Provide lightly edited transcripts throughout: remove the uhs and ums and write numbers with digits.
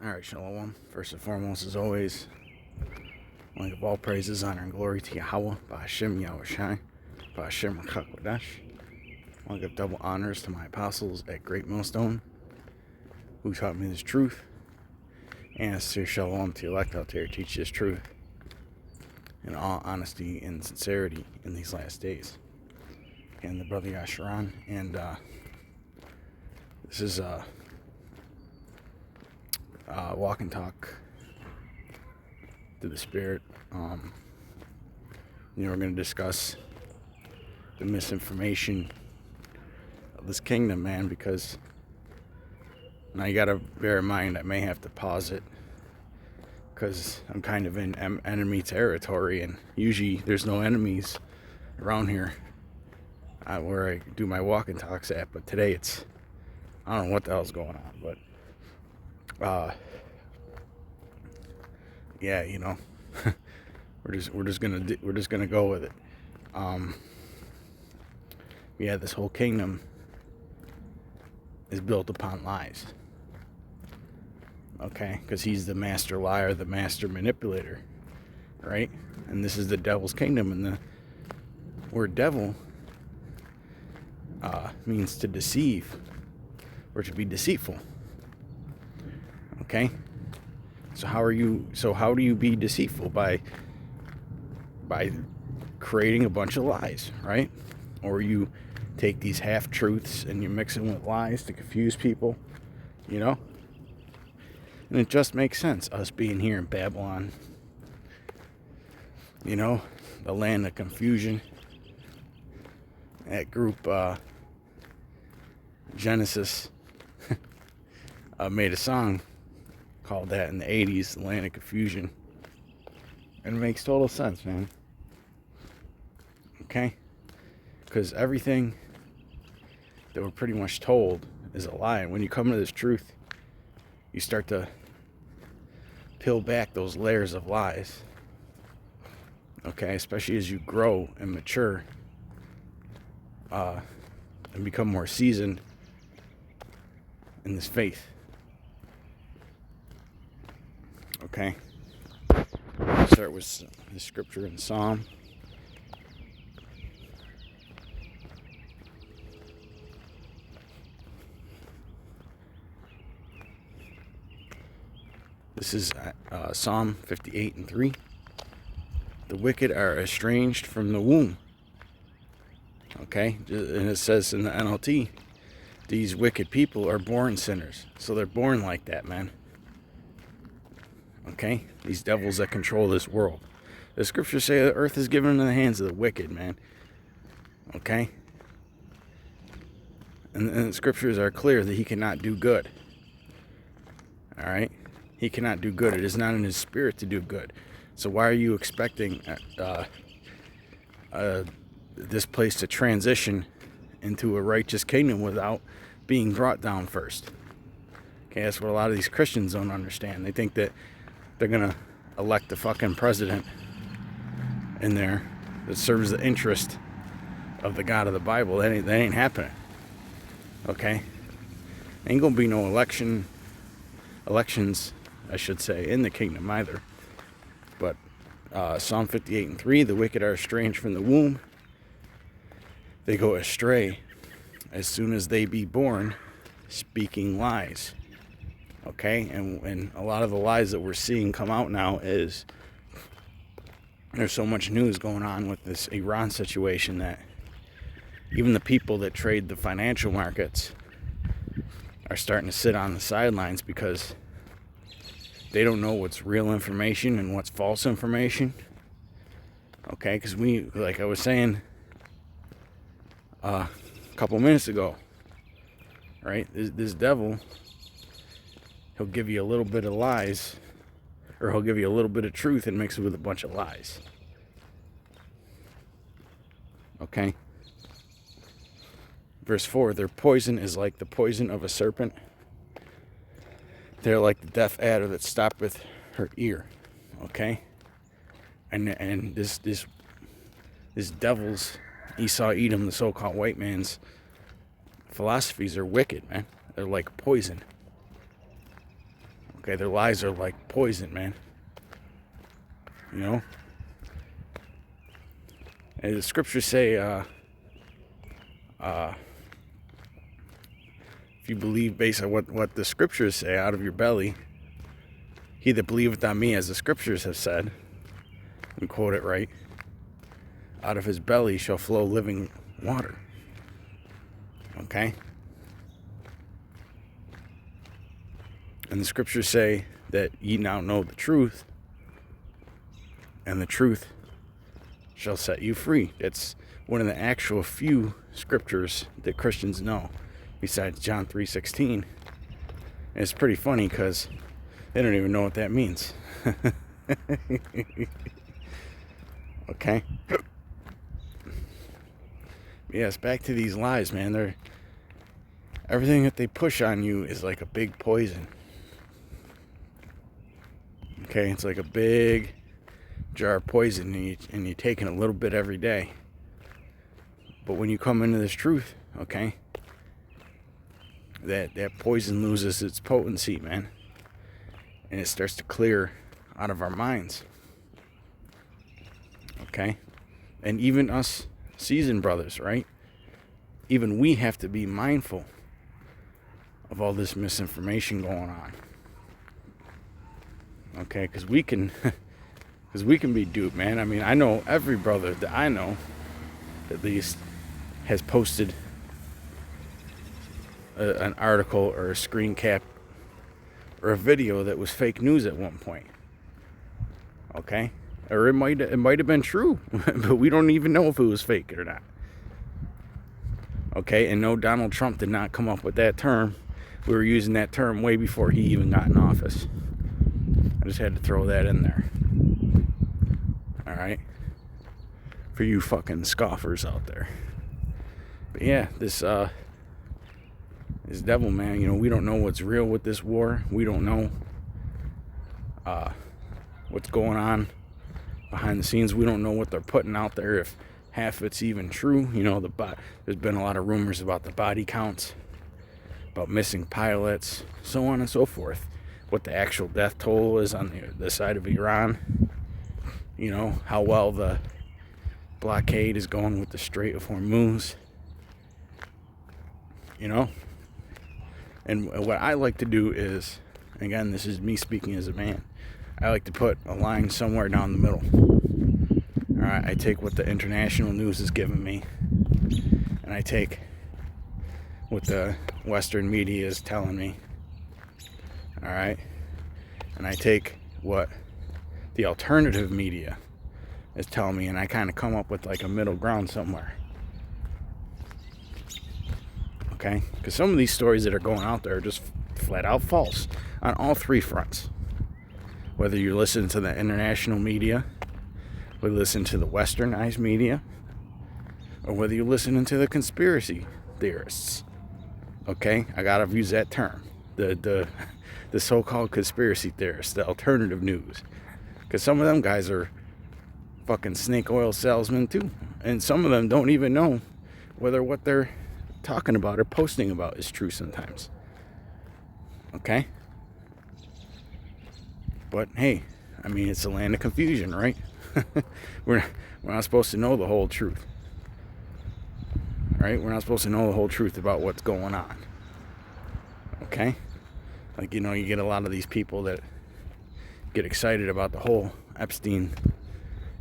Alright, Shalom. First and foremost, as always, I want to give all praises, honor, and glory to Yahweh, Ba'ashem Yahushai, Ba'ashem Chakwadesh. I want to give double honors to my apostles at Great Millstone, who taught me this truth, and a sincere Shalom to elect out there, teach this truth in all honesty and sincerity in these last days. And the brother Yasharan, and this is walk and talk to the Spirit. We're going to discuss the misinformation of this kingdom, man, because now you got to bear in mind I may have to pause it because I'm kind of in enemy territory, and usually there's no enemies around here where I do my walk and talks at, but today I don't know what the hell's going on, but yeah, we're just gonna go with it. Yeah, this whole kingdom is built upon lies. Okay, because he's the master liar, the master manipulator, right? And this is the devil's kingdom, and the word devil means to deceive or to be deceitful. Okay, so how do you be deceitful? By creating a bunch of lies, right? Or you take these half-truths and you mix them with lies to confuse people, and it just makes sense, us being here in Babylon, the land of confusion. That group Genesis made a song called that in the 80s, the land of confusion, and it makes total sense, man. Okay, because everything that we're pretty much told is a lie, and when you come to this truth, you start to peel back those layers of lies. Okay, especially as you grow and mature and become more seasoned in this faith. Okay, I'll start with the scripture in Psalm. This is Psalm 58:3. The wicked are estranged from the womb. Okay, and it says in the NLT, these wicked people are born sinners. So they're born like that, man. Okay, these devils that control this world. The scriptures say the earth is given into the hands of the wicked, man. Okay, and the scriptures are clear that he cannot do good. All right, he cannot do good. It is not in his spirit to do good. So why are you expecting this place to transition into a righteous kingdom without being brought down first? Okay, that's what a lot of these Christians don't understand. They think that they're gonna elect a fucking president in there that serves the interest of the God of the Bible. That ain't happening. Okay, ain't gonna be no elections, I should say, in the kingdom either. But Psalm 58:3, the wicked are estranged from the womb. They go astray as soon as they be born, speaking lies. Okay, and a lot of the lies that we're seeing come out now is there's so much news going on with this Iran situation that even the people that trade the financial markets are starting to sit on the sidelines because they don't know what's real information and what's false information. Okay, because like I was saying a couple minutes ago, right? This devil, he'll give you a little bit of lies, or he'll give you a little bit of truth and mix it with a bunch of lies. Okay? Verse 4, their poison is like the poison of a serpent. They're like the deaf adder that stoppeth her ear. Okay? And this devil's, Esau Edom, the so-called white man's philosophies are wicked, man. They're like poison. Okay, their lies are like poison, man. You know? And the scriptures say, if you believe based on what the scriptures say, out of your belly, he that believeth on me, as the scriptures have said, and quote it right, out of his belly shall flow living water. Okay? And the scriptures say that ye now know the truth, and the truth shall set you free. It's one of the actual few scriptures that Christians know, besides John 3:16. And it's pretty funny because they don't even know what that means. Okay? Yes, back to these lies, man. Everything that they push on you is like a big poison. Okay, it's like a big jar of poison, and you're taking a little bit every day. But when you come into this truth, okay, that poison loses its potency, man, and it starts to clear out of our minds. Okay, and even us seasoned brothers, right? Even we have to be mindful of all this misinformation going on. Okay, because we can be duped, man. I mean, I know every brother that I know, at least, has posted an article or a screen cap or a video that was fake news at one point. Okay, or it might have been true, but we don't even know if it was fake or not. Okay, and no, Donald Trump did not come up with that term. We were using that term way before he even got in office. I just had to throw that in there. Alright? For you fucking scoffers out there. But yeah, this devil, man, you know, we don't know what's real with this war. We don't know what's going on behind the scenes. We don't know what they're putting out there, if half of it's even true. You know, there's been a lot of rumors about the body counts, about missing pilots, so on and so forth. What the actual death toll is on the side of Iran. You know, how well the blockade is going with the Strait of Hormuz. You know? And what I like to do is, again, this is me speaking as a man, I like to put a line somewhere down the middle. Alright, I take what the international news is giving me, and I take what the Western media is telling me. Alright? And I take what the alternative media is telling me, and I kind of come up with like a middle ground somewhere. Okay? Because some of these stories that are going out there are just flat out false on all three fronts. Whether you're listening to the international media, whether you listen to the westernized media, or whether you're listening to the conspiracy theorists. Okay? I gotta use that term. The so-called conspiracy theorists, the alternative news. Because some of them guys are fucking snake oil salesmen too. And some of them don't even know whether what they're talking about or posting about is true sometimes. Okay? But hey, I mean, it's a land of confusion, right? We're not supposed to know the whole truth. Right? We're not supposed to know the whole truth about what's going on. Okay? Like, you know, you get a lot of these people that get excited about the whole Epstein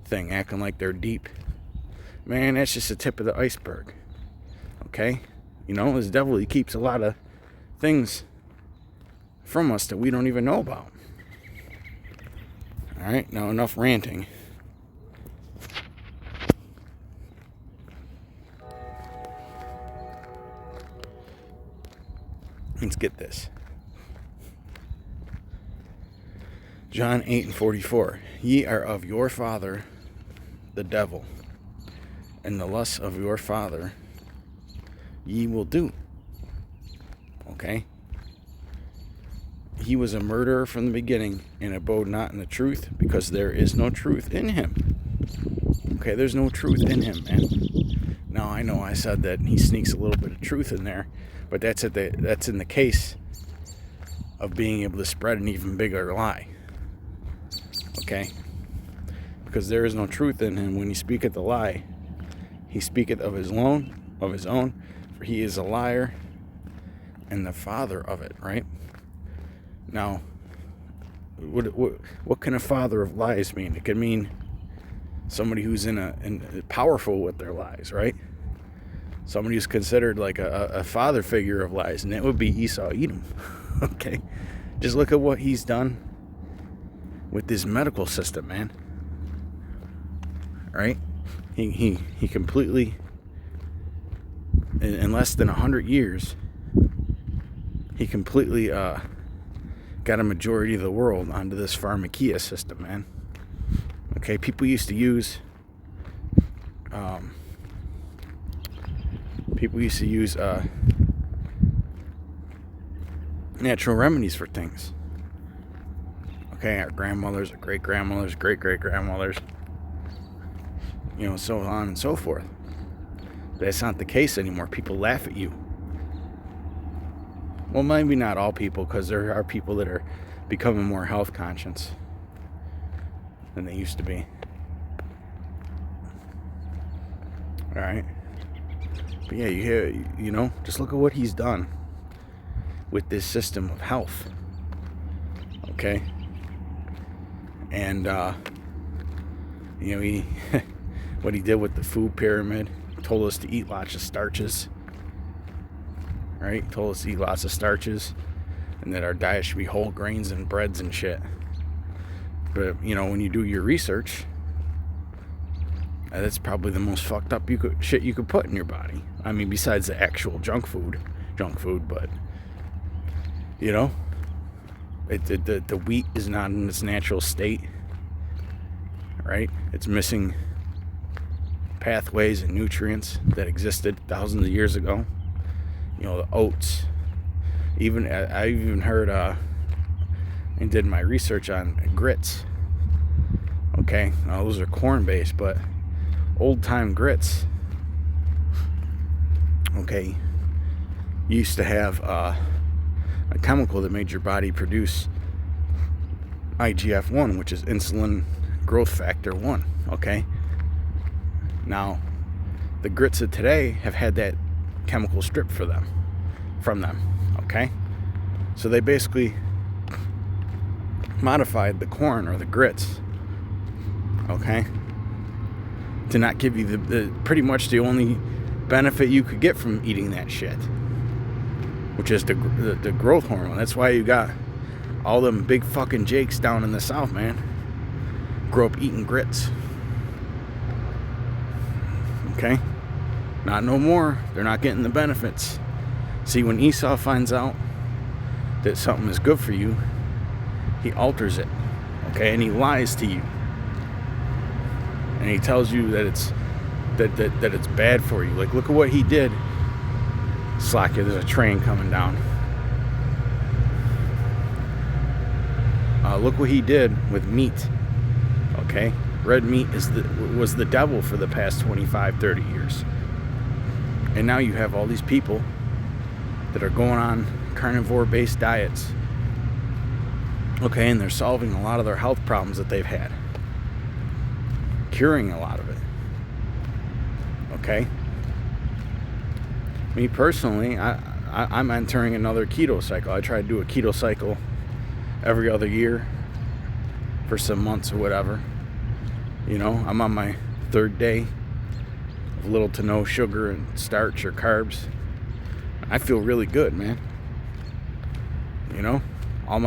thing, acting like they're deep. Man, that's just the tip of the iceberg. Okay? You know, this devil, he keeps a lot of things from us that we don't even know about. Alright, now enough ranting. Let's get this. John 8:44. Ye are of your father, the devil, and the lusts of your father ye will do. Okay? He was a murderer from the beginning, and abode not in the truth, because there is no truth in him. Okay, there's no truth in him, man. Now, I know I said that he sneaks a little bit of truth in there, but that's in the case of being able to spread an even bigger lie. Okay? Because there is no truth in him. When he speaketh the lie, he speaketh of his own, for he is a liar and the father of it, right? Now, what can a father of lies mean? It can mean somebody who's powerful with their lies, right? Somebody who's considered like a father figure of lies, and that would be Esau Edom. Okay? Just look at what he's done with this medical system, man. Right? He completely, in less than 100 years, he completely got a majority of the world onto this pharmakia system, man. Okay, people used to use natural remedies for things. Okay, our grandmothers, our great-grandmothers, great-great-grandmothers, so on and so forth. But that's not the case anymore. People laugh at you. Well, maybe not all people, because there are people that are becoming more health conscious than they used to be. All right. But yeah, just look at what he's done with this system of health. Okay. And, he, what he did with the food pyramid, told us to eat lots of starches. Right? Told us to eat lots of starches, and that our diet should be whole grains and breads and shit. But, when you do your research, that's probably the most fucked up shit you could put in your body. I mean, besides the actual junk food, but, the wheat is not in its natural state, right? It's missing pathways and nutrients that existed thousands of years ago. The oats. I even heard, and did my research on grits. Okay, now those are corn-based, but old-time grits, okay, used to have a chemical that made your body produce IGF-1, which is insulin growth factor 1, okay? Now, the grits of today have had that chemical stripped from them, okay? So they basically modified the corn or the grits, okay, to not give you the pretty much the only benefit you could get from eating that shit, which is the growth hormone. That's why you got all them big fucking jakes down in the South, man, grow up eating grits. Okay? Not no more. They're not getting the benefits. See, when Esau finds out that something is good for you, he alters it. Okay? And he lies to you. And he tells you that it's that it's bad for you. Like, look at what he did. Slack you, there's a train coming down. Look what he did with meat. Okay? Red meat was the devil for the past 25, 30 years. And now you have all these people that are going on carnivore-based diets. Okay, and they're solving a lot of their health problems that they've had. Curing a lot of it. Okay? Me personally, I'm entering another keto cycle. I try to do a keto cycle every other year for some months or whatever. I'm on my third day of little to no sugar and starch or carbs. I feel really good, man. All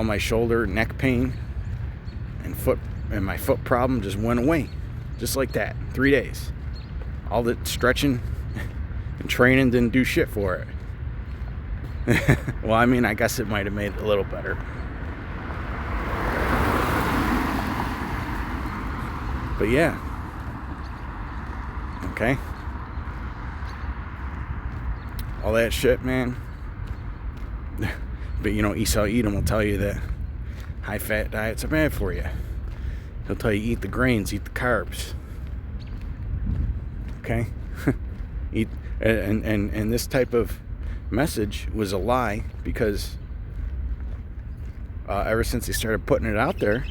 my shoulder, neck pain, and my foot problem just went away, just like that. 3 days. All the stretching and training didn't do shit for it. Well, I mean, I guess it might have made it a little better. But yeah. Okay. All that shit, man. But Esau Edom will tell you that high-fat diets are bad for you. He'll tell you eat the grains, eat the carbs. Okay? And this type of message was a lie because ever since they started putting it out there,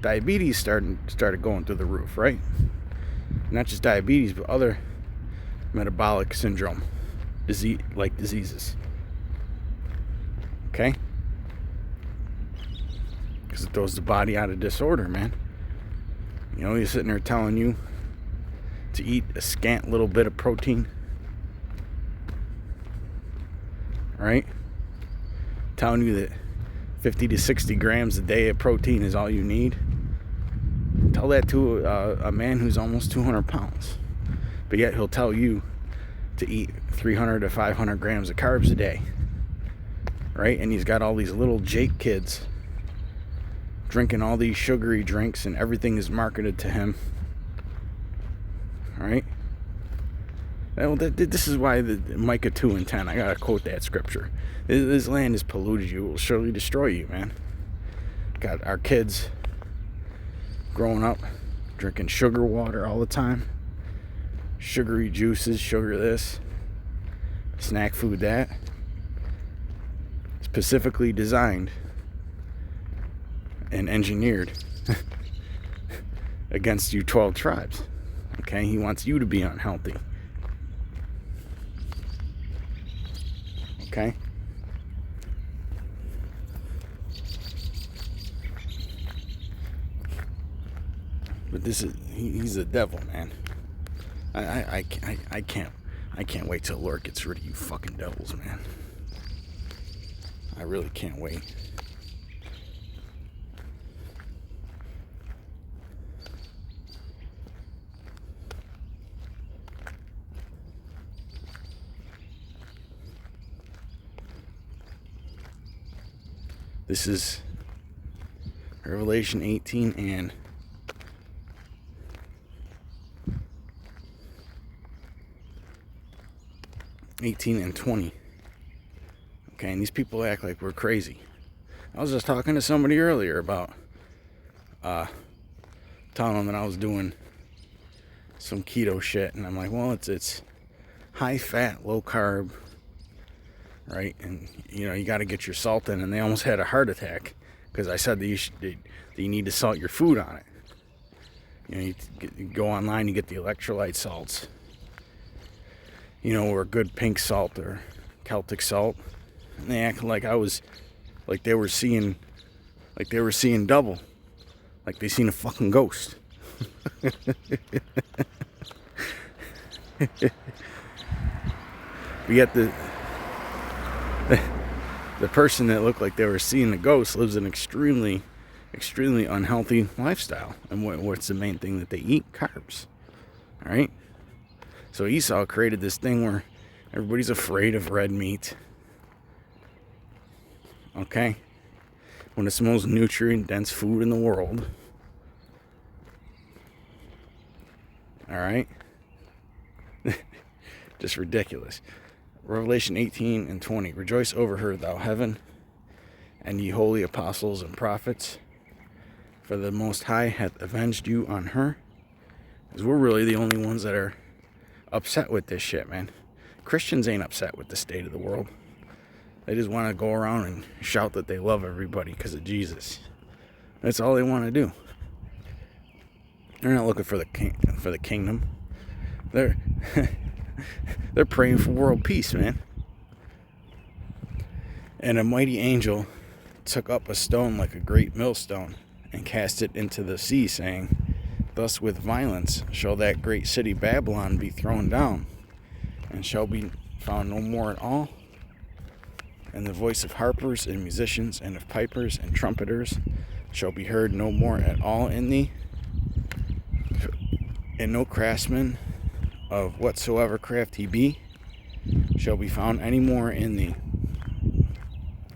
diabetes started going through the roof, right? Not just diabetes, but other metabolic syndrome diseases. Okay? Because it throws the body out of disorder, man. You know, he's sitting there telling you to eat a scant little bit of protein. Right? Telling you that 50 to 60 grams a day of protein is all you need. Tell that to a man who's almost 200 pounds. But yet he'll tell you to eat 300 to 500 grams of carbs a day. Right? And he's got all these little Jake kids drinking all these sugary drinks, and everything is marketed to him. Right? Well, this is why the Micah 2:10, I gotta quote that scripture. This land is polluted. You will surely destroy you, man. Got our kids growing up drinking sugar water all the time, sugary juices, sugar this, snack food that. Specifically designed and engineered against you 12 tribes. Okay, he wants you to be unhealthy. Okay? But he's a devil, man. I can't wait till the Lord gets rid of you fucking devils, man. I really can't wait. This is Revelation 18 and 20. Okay, and these people act like we're crazy. I was just talking to somebody earlier about telling them that I was doing some keto shit, and I'm like, well, it's high fat, low carb, right? And you know, you got to get your salt in, and they almost had a heart attack because I said that you need to salt your food on it. You know, you go online, you get the electrolyte salts, you know, or good pink salt or Celtic salt. And they acted like they were seeing double, like they seen a fucking ghost. But yet the person that looked like they were seeing a ghost lives an extremely unhealthy lifestyle. And what's the main thing that they eat? Carbs. All right. So Esau created this thing where everybody's afraid of red meat. Okay? When it's the most nutrient-dense food in the world. Alright? Just ridiculous. Revelation 18 and 20. Rejoice over her, thou heaven, and ye holy apostles and prophets, for the Most High hath avenged you on her. Because we're really the only ones that are upset with this shit, man. Christians ain't upset with the state of the world. They just want to go around and shout that they love everybody because of Jesus. That's all they want to do. They're not looking for the kingdom. They're praying for world peace, man. And a mighty angel took up a stone like a great millstone and cast it into the sea, saying, thus with violence shall that great city Babylon be thrown down, and shall be found no more at all. And the voice of harpers and musicians and of pipers and trumpeters shall be heard no more at all in thee. And no craftsman of whatsoever craft he be shall be found any more in thee.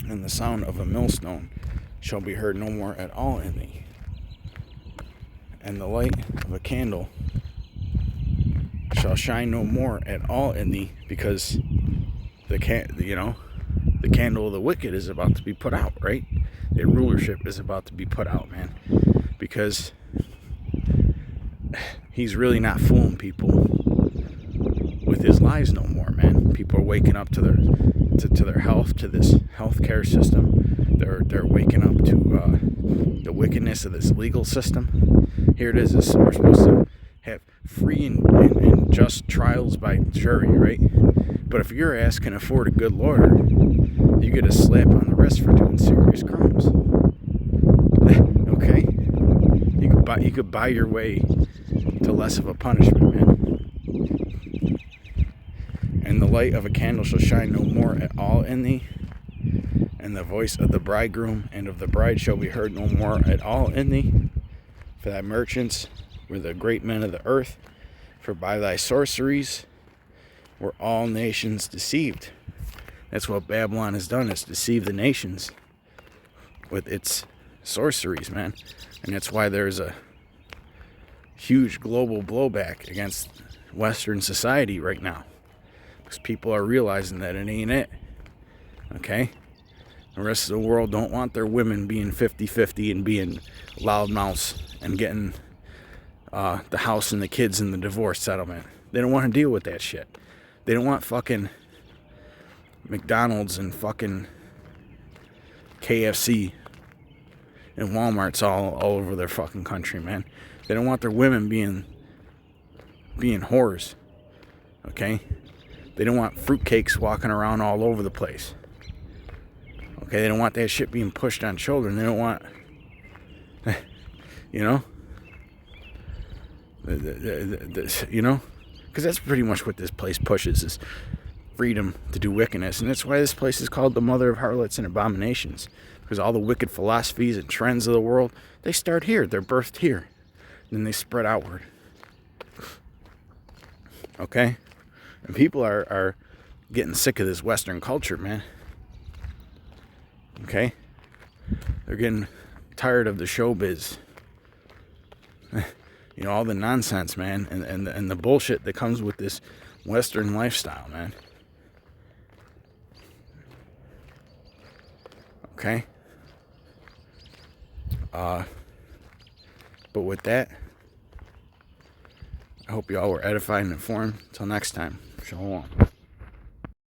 And the sound of a millstone shall be heard no more at all in thee. And the light of a candle shall shine no more at all in thee, because the candle of the wicked is about to be put out, right? Their rulership is about to be put out, man. Because he's really not fooling people with his lies no more, man. People are waking up to their health, to this healthcare system, They're waking up to the wickedness of this legal system. Here it is. We're supposed to have free and just trials by jury, right? But if your ass can afford a good lawyer, you get a slap on the wrist for doing serious crimes. Okay? You could buy your way to less of a punishment, man. And the light of a candle shall shine no more at all in thee, and the voice of the bridegroom and of the bride shall be heard no more at all in thee. For thy merchants were the great men of the earth, for by thy sorceries were all nations deceived. That's what Babylon has done, is deceive the nations with its sorceries, man. And that's why there's a huge global blowback against Western society right now, because people are realizing that it ain't it. Okay? The rest of the world don't want their women being 50-50 and being loudmouths and getting the house and the kids in the divorce settlement. They don't want to deal with that shit. They don't want fucking McDonald's and fucking KFC and Walmart's all over their fucking country, man. They don't want their women being whores. Okay? They don't want fruitcakes walking around all over the place. Okay? They don't want that shit being pushed on children. They don't want, you know? You know? Because that's pretty much what this place pushes, is freedom to do wickedness. And that's why this place is called the mother of harlots and abominations. Because all the wicked philosophies and trends of the world, they start here. They're birthed here. Then they spread outward. Okay? And people are getting sick of this Western culture, man. Okay? They're getting tired of the showbiz. You know, all the nonsense, man, and the bullshit that comes with this Western lifestyle, man. Okay? But with that, I hope you all were edified and informed. Until next time, shalom.